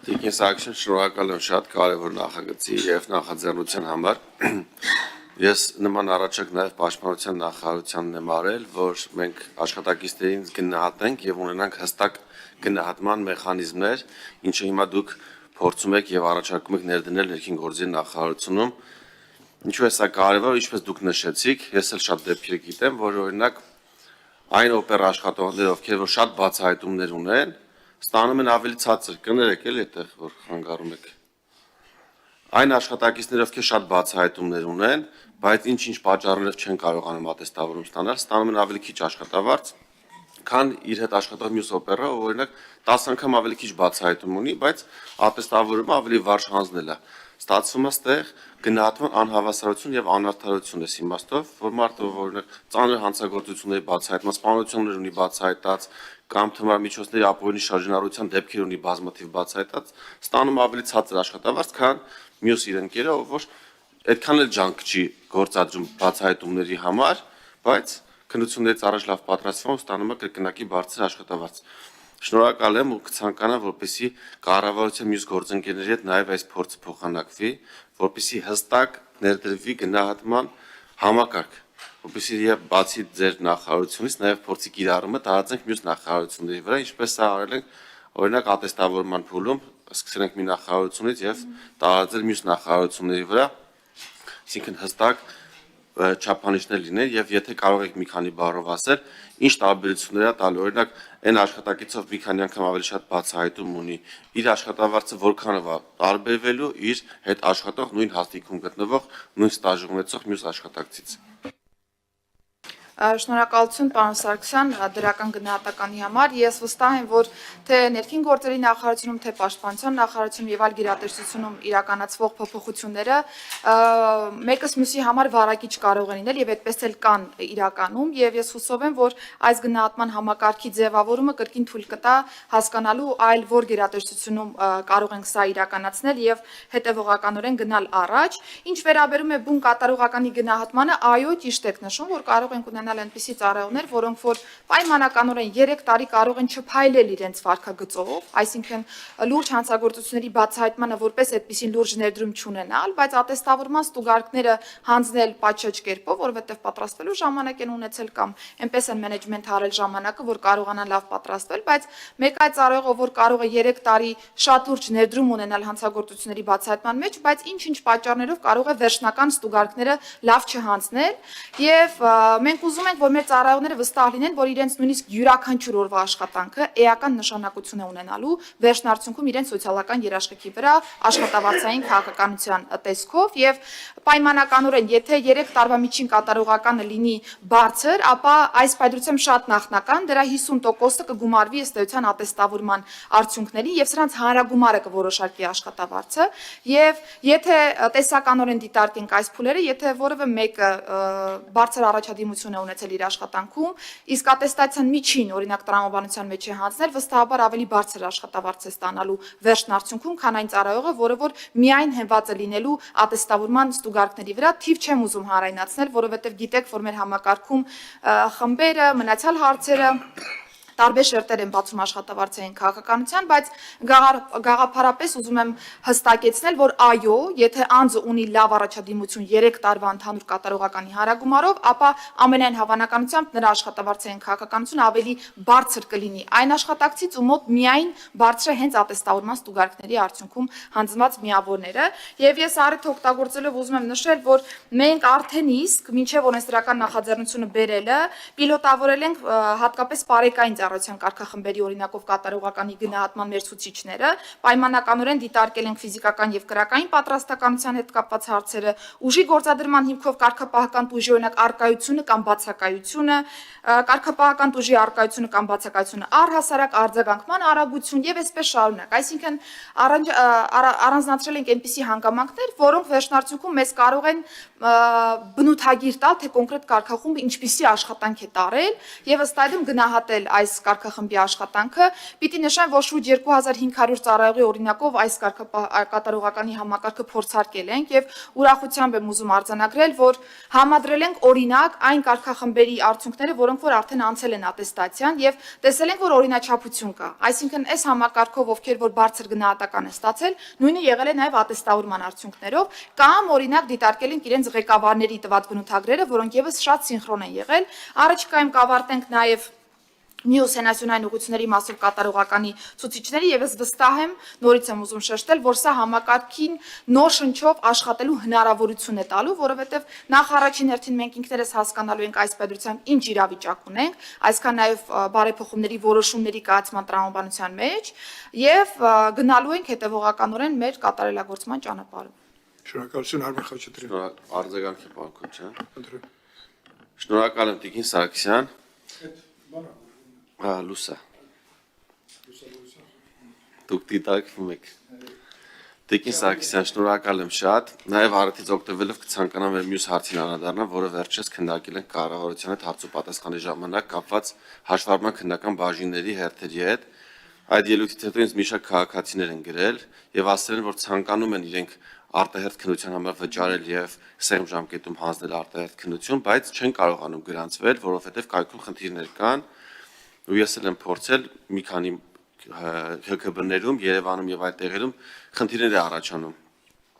Տիկին Սարգսյան, շնորհակալ եմ շատ կարևոր նախագծի եւ նախաձեռնության համար։ Ես նման առաջարկ նաեւ պաշտպանության նախարարությանն եմ արել, որ մենք աշխատակիցներին գնահատենք եւ ունենանք հստակ գնահատման մեխանիզմներ, ինչը հիմա դուք փորձում եք եւ առաջարկում եք ներդնել ներքին գործերի նախարարությունում։ Ինչու է սա կարևոր, ինչպես դուք նշեցիք, ես էլ շատ դեպքեր գիտեմ, որ օրինակ այն օպեր աշխատողներ, ովքեր որ շատ բացահայտումներ ունեն, ստանում են ավելի ցածր, կներեք էլ այդտեղ որ խանգարում եք։ Այն աշխատակիցները, ովքեր շատ բացահայտումներ ունեն, բայց ինչ-ինչ պատճառներով չեն կարողանում ատեստավորում ստանալ, ստանում են ավելի քիչ աշխատավարձ, քան իր հետ աշխատող մյուս օպերա, ով օրինակ 10 անգամ ավելի քիչ բացահայտում ունի, բայց ատեստավորումը ավելի վարժ հանձնել է։ Ստացվում է ստեղ գնահատման անհավասարություն եւ անարդարություն է իմաստով, որ մարդը օրինակ ծանր հանցագործությունների բացահայտման, սպանություններ ունի բացահայտած, կամ թմրամիջոցների ապօրինի շարժանառության դեպքեր ունի բազմաթիվ բացահայտած, ստանում ավելի ցածր աշխատավարձ, քան մյուս իր ընկերը, ով որ այդքան էլ ջանք չի գործադրում բացահայտումների համար, բայց քննություններից առաջ լավ պատրաստվում ստանում է կրկնակի բարձր աշխատավարձ։ Շնորհակալ եմ ու կցանկանամ, որպեսզի կառավարության մյուս գործընկերների հետ նաև այս փորձը փոխանակվի, որպեսզի հստակ ներդրվի գնահատման համակարգ, որպեսզի բացի ձեր նախարարությունից նաև փորձի կիրառումը տարածենք մյուս նախարարությունների վրա, ինչպես սա արել ենք օրինակ ատեստավորման փուլում, սկսել ենք մի նախարարությունից եւ տարածել մյուս նախարարությունների վրա, այսինքն հստակ չափանիշներ լինեն եւ եթե կարող եք մի քանի բառով ասել, ինչ տարբերություններ է տալու, օրինակ այն աշխատակիցով մի քանի անգամ ավելի շատ բացահայտում ունի, իր աշխատավարձը որքանով է տարբերվելու իր հետ աշխատող նույն հաստիքում գտնվող նույն ստաժ ունեցող մյուս աշխատակցից։ Շնորհակալություն պարոն Սարգսյան դրական գնահատականի համար։ Ես վստահ եմ, որ թե ներքին գործերի նախարարությունում, թե պաշտպանության նախարարությունում եւ այլ գերատեսչությունում իրականացվող փոփոխությունները մեկս մյուսի համար վարակիչ կարող են լինել եւ այդպես էլ կան իրականում եւ ես հուսով եմ, որ այս գնահատման համակարգի ձևավորումը կրկին թույլ կտա հասկանալու այլ որ գերատեսչությունում կարող ենք սա իրականացնել եւ հետեւողականորեն գնալ առաջ։ Ինչ վերաբերում է բուն կատարողականի գնահատմանը, այո, ճիշտ եք նշում, որ կարող ենք ունենալ այնպիսի ծառայողներ, որոնք որ պայմանականորեն 3 տարի կարող են չփայլել իրենց վարքագծով, այսինքն լուրջ հանցագործությունների բացահայտմանը որպես այդպիսի լուրջ ներդրում չունենալ, բայց ատեստավորման ստուգարկները հանձնել պատշաճ կերպով, որովհետև պատրաստվելու ժամանակ են ունեցել կամ այնպես են մենեջմենթ արել ժամանակը, որ կարողանան լավ պատրաստվել, բայց մեկ այլ ծառայողը, որ կարող է 3 տարի շատ լուրջ ներդրում ունենալ հանցագործությունների բացահայտման մեջ, բայց ինչ-ինչ պատճառներով կարող է վերջնական ստուգարկները լավ չհանձնել, եւ մենք ուզում ենք, որ մեր ծառայողները վստահ լինեն, որ իրենց նույնիսկ յուրաքանչյուր օրվա աշխատանքը էական նշանակություն է ունենալու վերջնարդյունքում իրենց սոցիալական երաշխիքի վրա աշխատավարձային քաղաքականության տեսքով եւ պայմանականորեն, եթե 3 տարվա միջին կատարողականը լինի բարձր, ապա այս պայծրությամբ շատ նախնական դրա 50%-ը կգումարվի ըստ էության ատեստավորման արդյունքներին եւ սրանց հանրագումարը կորոշարկի աշխատավարձը եւ եթե տեսականորեն դիտարկենք այս փուլերը, եթե որևէ մեկը բարձր առաջադիմություն է ունեցել իր աշխատանքում, իսկ ատեստացիան միջին, օրինակ տրամաբանության մեջ է հանձնել, վստահաբար ավելի բարձր աշխատավարձ է ստանալու վերջն արդյունքում, քան այն ծառայողը, որը որ միայն հենված է լինելու ատեստավորման ստուգարկների վրա, թիվ չեմ ուզում հանրայնացնել, որովհետև գիտեք, որ մեր համակարգում խմբերը, մնացյալ հարցերը տարբեր շերտեր են բացում աշխատավարձային քաղաքականության, բայց գաղափարապես ուզում եմ հստակեցնել, որ այո, եթե անձը ունի լավ առաջադիմություն 3 տարվա ընդհանուր կատարողականի հանրագումարով, ապա ամենայն հավանականությամբ նրա աշխատավարձային քաղաքականությունը ավելի բարձր կլինի այն աշխատակցից, ում մոտ միայն բարձր է հենց ատեստավորման ստուգարկների արդյունքում հանձնված միավորները, եւ ես առիթ օգտագործելով ուզում եմ նշել, որ մենք արդեն իսկ մինչեւ օրենսդրական նախաձեռնությունը բերելը պիլոտավորել ենք հատկապես բարեկային ծառայության կարգախմբերի օրինակով կատարողականի գնահատման մեր ցուցիչները, պայմանականորեն դիտարկել ենք ֆիզիկական եւ կրակային պատրաստականության հետ կապված հարցերը, ուժի գործադրման հիմքով կարգապահական տուժի օրինակ արկայությունը կամ բացակայությունը, կարգապահական տուժի արկայությունը կամ բացակայությունը, առհասարակ արձագանքման արագություն եւ այսպես շարունակ։ Այսինքն առանձնացրել ենք այնպիսի հանգամանքներ, որոնք վերջնարդյունքում մեզ կարող են բնութագիր տալ, թե կոնկրետ կարգախումբը ինչպիսի աշխատանք է տարել եւ ըստ այդմ գնահատել այս կարգախմբի աշխատանքը։ Պիտի նշեմ, որ շուրջ 2500 ծառայողի օրինակով այս կատարողականի համակարգը փորձարկել ենք եւ ուրախությամբ եմ ուզում արձանագրել, որ համադրել ենք օրինակ այն կարգախմբերի արդյունքները, որոնք որ արդեն անցել են ատեստացիան եւ տեսել ենք, որ օրինաչափություն կա։ Այսինքն այս համակարգով ովքեր որ բարձր գնահատական են ստացել, նույնը եղել է նաեւ ատեստավորման արդյունքներով կամ օրինակ դիտարկել ենք իրենց ղեկավարների տված բնութագրերը, որոնք եւս շատ սինխրոն են եղել։ Առաջիկայում կավարտենք նաեւ մյուս հենասյունային ուղղությունների մասով կատարողականի ցուցիչների եւ ես վստահ եմ, նորից եմ ուզում շեշտել, որ սա համակարգին նոր շնչով աշխատելու հնարավորություն է տալու, որովհետեւ նախ առաջին հերթին մենք ինքներս հասկանալու ենք այս պետությամբ ինչ իրավիճակ ունենք, այսքան նաեւ բարեփոխումների որոշումների կայացման տրամաբանության մեջ եւ գնալու ենք հետեւողականորեն մեր կատարելագործման ճանապարհով։ Շնորհակալություն Արմեն Խաչատրյան։ Արձագանքի բանկոչ, հա։ Շնորհակալ եմ Տիկին Սարգսյան։ Լուսա։ Դուք դիտարկվում եք։ Տիկին Սարգսյան, շնորհակալ եմ շատ։ Նաև հարցից օգտվելով կցանկանամ մեր մյուս հարցին անդրադառնալ, որը վերջերս քննարկել ենք կառավարության հետ հարց ու պատասխանի ժամանակ կապված հաշվառման քննական բաժինների հերթերի հետ։ Այդ ելույթից հետո ինձ մի շարք քաղաքացիներ են գրել եւ ասել են, որ ցանկանում են իրենք արտահերթ քննության համար վճարել եւ սեղմ ժամկետում հանձնել արտահերթ քննություն, բայց չեն կարողանում գրանցվել, որովհետեւ կայքում խնդիրներ կան։ Ու ես էլ եմ փորձել մի քանի ՀԿԲ-ներում, Երևանում եւ այլ տեղերում խնդիրներ է առաջանում։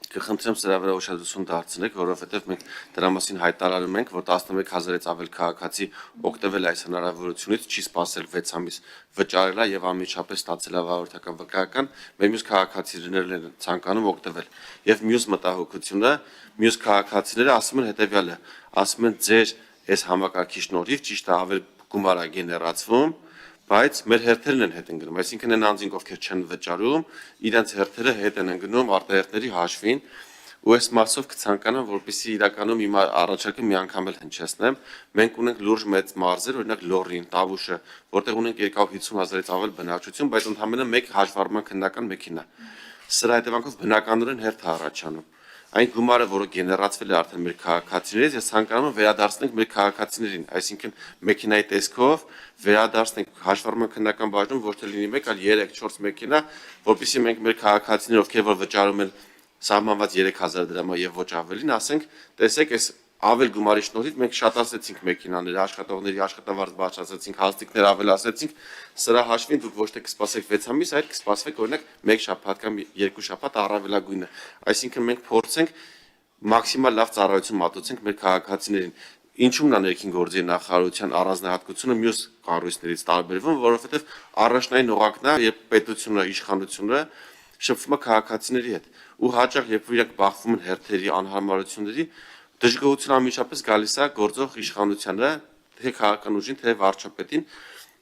Կխնդրեմ սրա վրա ուշադրություն դարձնեք, որովհետեւ մենք դրա մասին հայտարարում ենք, որ 11000-ից ավել քաղաքացի օգտվել այս հնարավորությունից, չի սպասել 6 ամիս վճարելա եւ անմիջապես ստացել ավարտական վկայական, մեր մյուս քաղաքացիներն են ցանկանում օգտվել։ Եվ մյուս մտահոգությունը, մյուս քաղաքացիները ասում են հետեւյալը, ասում են ձեր այս համակարգի շնորհիվ ճիշտ է ավել գումար է գեներացվում, բայց մեր հերթերն են հետ ընկնում, այսինքն այն անձինք, ովքեր չեն վճարում, իրենց հերթերը հետ են ընկնում արտահերթների հաշվին, ու այս մասով կցանկանամ, որպեսզի իրականում իմ առաջարկը մի անգամ էլ հնչեցնեմ, մենք ունենք լուրջ մեծ մարզեր, օրինակ Լոռին, Տավուշը, որտեղ ունենք 250,000-ից ավել բնակչություն, բայց ընդհանրապես մեկ հաշվառման քննական մեքենա։ Սրա հետևանքով բնականորեն հերթ է առաջանում։ Այն գումարը, որը գեներացվել է արդեն մեր քաղաքացիներից, ես ցանկանում եմ վերադարձնենք մեր քաղաքացիներին, այսինքն մեքենայի տեսքով վերադարձնենք հաշվառման քննական բաժնում ոչ թե լինի 1, այլ 3-4 մեքենա, որպեսզի մենք մեր քաղաքացիները, ովքեր որ վճարում են սահմանված 3000 դրամ եւ ոչ ավելին, ասենք, տեսեք, այս ավել գումարի շնորհիվ մենք շատացեցինք մեքենաները, աշխատողների աշխատավարձ բարձրացրեցինք, հաստիկներ ավելացրեցինք, սրա հաշվին դուք ոչ թե կսպասեք 6 ամիս, այլ կսպասվեք օրինակ 1 շաբաթ կամ 2 շաբաթ առավելագույնը։ Այսինքն մենք փորձենք մաքսիմալ լավ ծառայություն մատուցենք մեր քաղաքացիներին։ Ինչու՞մն է ներքին գործերի նախարարության առանձնահատկությունը մյուս կառույցներից տարբերվում, որովհետև առաջնային օղակն է, երբ պետությունը, իշխանությունը շփվում է քաղաքացիների հետ, ու հաճախ երբ իրենք բախվում են հերթերի անհարմարությունների, դժգոհություն անմիջապես գալիս է գործող իշխանությանը, թե քաղաքական ուժին, թե վարչապետին,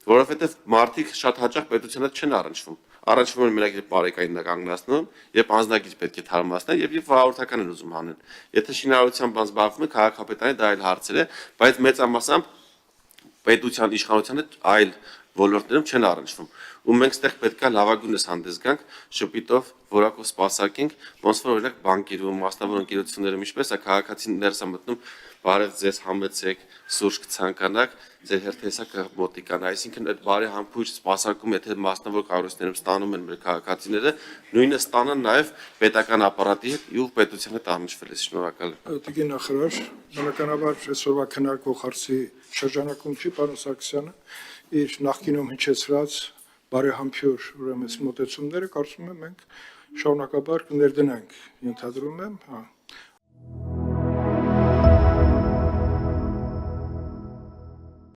որովհետև մարդիկ շատ հաճախ պետության հետ չեն առնչվում։ Առնչվում են մենակ երբ բարեկային կանգնացնում, երբ անձնագիր պետք է թարմացնել եւ երբ վարորդական են ուզում հանել։ Եթե շինարարությամբ զբաղվում է քաղաքապետարանի, դա այլ հարցեր է, բայց մեծամասամբ պետության իշխանության հետ այլ ոլորտներում չեն առնչվում։ Ու մենք ստեղ պետքա լավագույնս հանդես գանք, շփիտով, որակով սպասարկենք, ոնց որ օրինակ բանկերում, մասնավոր ընկերություններում ինչպես է քաղաքացին ներս է մտնում, բարև ձեզ համեցեք, սուրճ կցանկանաք, ձեր հերթեսա կմոտիկան, այսինքն այդ բարի համբույր սպասարկում, եթե մասնավոր կառույցներում ստանում են մեր քաղաքացիները, նույնը ստանան նաև պետական ապարատի հետ ու պետության հետ առնչվել է, շնորհակալ եմ։ Տիկին նախարար, բնականաբար այսօրվա քննարկվող հարցի շրջանակում չի պարոն Սարգսյանը իր նախկինում հնչեցրած բարեհամբույր ուրեմն մոտեցումները կարծում եմ մենք շարունակաբար կներդնենք, ենթադրում եմ, հա